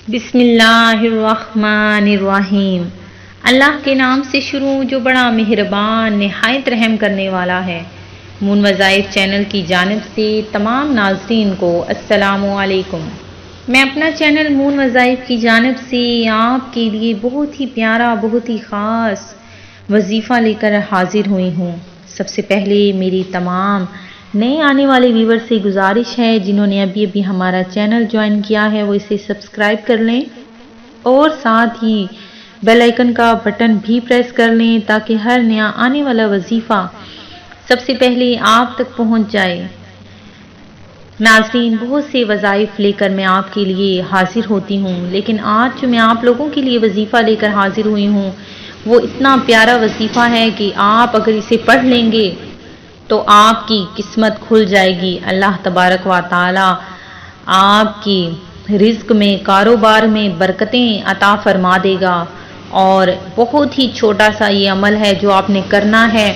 بسم اللہ الرحمن الرحیم۔ اللہ کے نام سے شروع جو بڑا مہربان نہایت رحم کرنے والا ہے۔ مون وظائف چینل کی جانب سے تمام ناظرین کو السلام علیکم۔ میں اپنا چینل مون وظائف کی جانب سے آپ کے لیے بہت ہی پیارا، بہت ہی خاص وظیفہ لے کر حاضر ہوئی ہوں۔ سب سے پہلے میری تمام نئے آنے والے ویور سے گزارش ہے، جنہوں نے ابھی ہمارا چینل جوائن کیا ہے وہ اسے سبسکرائب کر لیں اور ساتھ ہی بیل آئیکن کا بٹن بھی پریس کر لیں تاکہ ہر نیا آنے والا وظیفہ سب سے پہلے آپ تک پہنچ جائے۔ ناظرین، بہت سے وظائف لے کر میں آپ کے لیے حاضر ہوتی ہوں، لیکن آج جو میں آپ لوگوں کے لیے وظیفہ لے کر حاضر ہوئی ہوں وہ اتنا پیارا وظیفہ ہے کہ آپ اگر اسے پڑھ لیں گے تو آپ کی قسمت کھل جائے گی۔ اللہ تبارک و تعالی آپ کی رزق میں، کاروبار میں برکتیں عطا فرما دے گا، اور بہت ہی چھوٹا سا یہ عمل ہے جو آپ نے کرنا ہے۔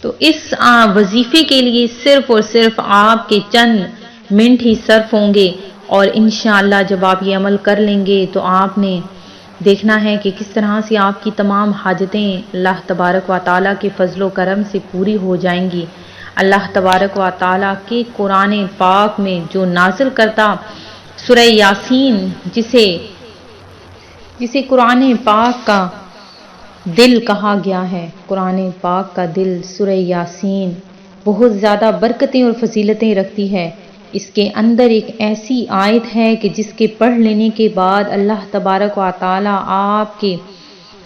تو اس وظیفے کے لیے صرف اور صرف آپ کے چند منٹ ہی صرف ہوں گے، اور انشاءاللہ جب آپ یہ عمل کر لیں گے تو آپ نے دیکھنا ہے کہ کس طرح سے آپ کی تمام حاجتیں اللہ تبارک و تعالیٰ کے فضل و کرم سے پوری ہو جائیں گی۔ اللہ تبارک و تعالیٰ کے قرآن پاک میں جو نازل کرتا سورہ یاسین، جسے قرآن پاک کا دل کہا گیا ہے، قرآن پاک کا دل سورہ یاسین بہت زیادہ برکتیں اور فضیلتیں رکھتی ہے۔ اس کے اندر ایک ایسی آیت ہے کہ جس کے پڑھ لینے کے بعد اللہ تبارک و تعالیٰ آپ کے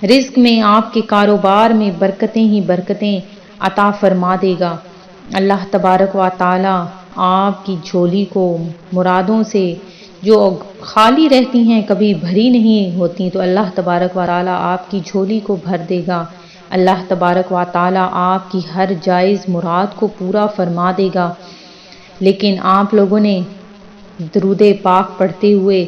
رزق میں، آپ کے کاروبار میں برکتیں ہی برکتیں عطا فرما دے گا۔ اللہ تبارک و تعالیٰ آپ کی جھولی کو مرادوں سے جو خالی رہتی ہیں، کبھی بھری نہیں ہوتی، تو اللہ تبارک و تعالیٰ آپ کی جھولی کو بھر دے گا۔ اللہ تبارک و تعالیٰ آپ کی ہر جائز مراد کو پورا فرما دے گا۔ لیکن آپ لوگوں نے درود پاک پڑھتے ہوئے،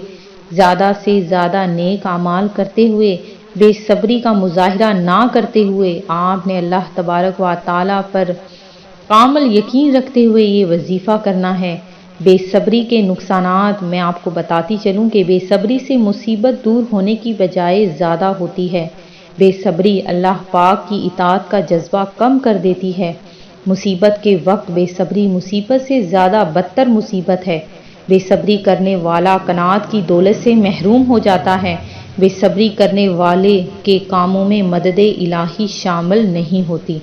زیادہ سے زیادہ نیک اعمال کرتے ہوئے، بے صبری کا مظاہرہ نہ کرتے ہوئے، آپ نے اللہ تبارک و تعالیٰ پر کامل یقین رکھتے ہوئے یہ وظیفہ کرنا ہے۔ بے صبری کے نقصانات میں آپ کو بتاتی چلوں کہ بے صبری سے مصیبت دور ہونے کی بجائے زیادہ ہوتی ہے۔ بے صبری اللہ پاک کی اطاعت کا جذبہ کم کر دیتی ہے۔ مصیبت کے وقت بے صبری مصیبت سے زیادہ بدتر مصیبت ہے۔ بے صبری کرنے والا قناعت کی دولت سے محروم ہو جاتا ہے۔ بے صبری کرنے والے کے کاموں میں مدد الہی شامل نہیں ہوتی۔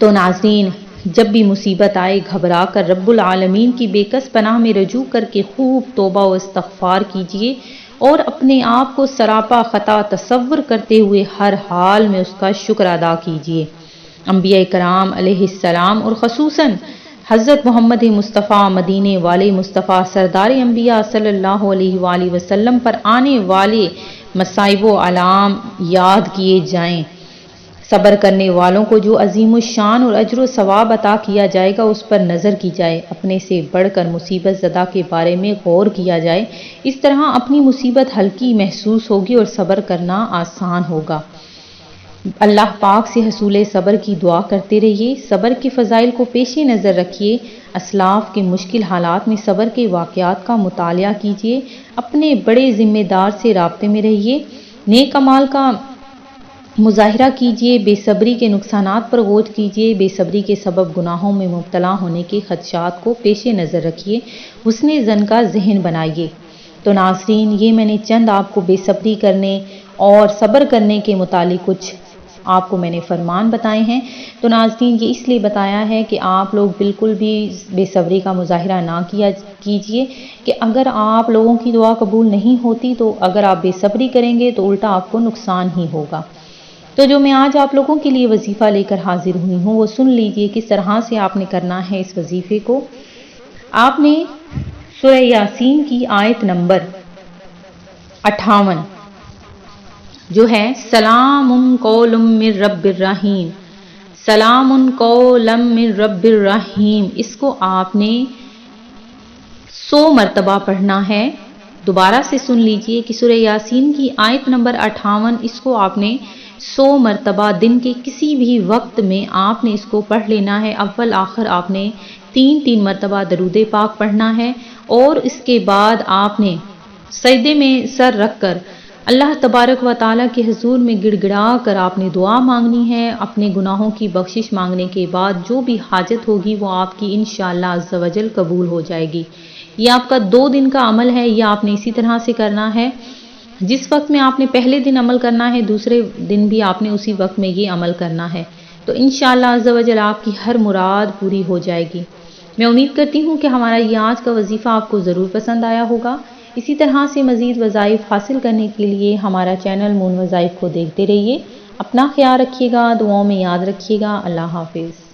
تو ناظرین، جب بھی مصیبت آئے گھبرا کر رب العالمین کی بے کس پناہ میں رجوع کر کے خوب توبہ و استغفار کیجیے، اور اپنے آپ کو سراپا خطا تصور کرتے ہوئے ہر حال میں اس کا شکر ادا کیجیے۔ انبیاء کرام علیہ السلام اور خصوصاً حضرت محمد مصطفیٰ مدینے والے مصطفیٰ سردار انبیاء صلی اللہ علیہ وآلہ وسلم پر آنے والے مصائب و آلام یاد کیے جائیں۔ صبر کرنے والوں کو جو عظیم الشان اور اجر و ثواب عطا کیا جائے گا اس پر نظر کی جائے۔ اپنے سے بڑھ کر مصیبت زدہ کے بارے میں غور کیا جائے، اس طرح اپنی مصیبت ہلکی محسوس ہوگی اور صبر کرنا آسان ہوگا۔ اللہ پاک سے حصول صبر کی دعا کرتے رہیے۔ صبر کے فضائل کو پیش نظر رکھیے۔ اسلاف کے مشکل حالات میں صبر کے واقعات کا مطالعہ کیجیے۔ اپنے بڑے ذمہ دار سے رابطے میں رہیے۔ نیک اعمال کا مظاہرہ کیجیے۔ بے صبری کے نقصانات پر غور کیجیے۔ بے صبری کے سبب گناہوں میں مبتلا ہونے کے خدشات کو پیش نظر رکھیے۔ حسن ظن کا ذہن بنائیے۔ تو ناظرین، یہ میں نے چند آپ کو بے صبری کرنے اور صبر کرنے کے متعلق کچھ آپ کو میں نے فرمان بتائے ہیں۔ تو ناظرین، یہ اس لیے بتایا ہے کہ آپ لوگ بالکل بھی بے صبری کا مظاہرہ نہ کیجیے، کہ اگر آپ لوگوں کی دعا قبول نہیں ہوتی تو اگر آپ بے صبری کریں گے تو الٹا آپ کو نقصان ہی ہوگا۔ تو جو میں آج آپ لوگوں کے لیے وظیفہ لے کر حاضر ہوئی ہوں وہ سن لیجیے کس طرح سے آپ نے کرنا ہے اس وظیفے کو۔ آپ نے سورہ یاسین کی آیت نمبر 58 جو ہے سلام قول من رب الرحیم، سلام قول من رب الرحیم، اس کو آپ نے 100 مرتبہ پڑھنا ہے۔ دوبارہ سے سن لیجئے کہ سورہ یاسین کی آیت نمبر 58 اس کو آپ نے 100 مرتبہ دن کے کسی بھی وقت میں آپ نے اس کو پڑھ لینا ہے۔ اول آخر آپ نے 3 مرتبہ درود پاک پڑھنا ہے، اور اس کے بعد آپ نے سجدے میں سر رکھ کر اللہ تبارک و تعالیٰ کے حضور میں گڑ گڑا کر آپ نے دعا مانگنی ہے۔ اپنے گناہوں کی بخشش مانگنے کے بعد جو بھی حاجت ہوگی وہ آپ کی انشاءاللہ عز و جل قبول ہو جائے گی۔ یہ آپ کا 2 دن کا عمل ہے، یہ آپ نے اسی طرح سے کرنا ہے۔ جس وقت میں آپ نے پہلے دن عمل کرنا ہے، دوسرے دن بھی آپ نے اسی وقت میں یہ عمل کرنا ہے، تو انشاءاللہ عز و جل آپ کی ہر مراد پوری ہو جائے گی۔ میں امید کرتی ہوں کہ ہمارا یہ آج کا وظیفہ آپ کو ضرور پسند آیا ہوگا۔ اسی طرح سے مزید وظائف حاصل کرنے کے لیے ہمارا چینل مون وظائف کو دیکھتے رہیے۔ اپنا خیال رکھیے گا، دعاؤں میں یاد رکھیے گا۔ اللہ حافظ۔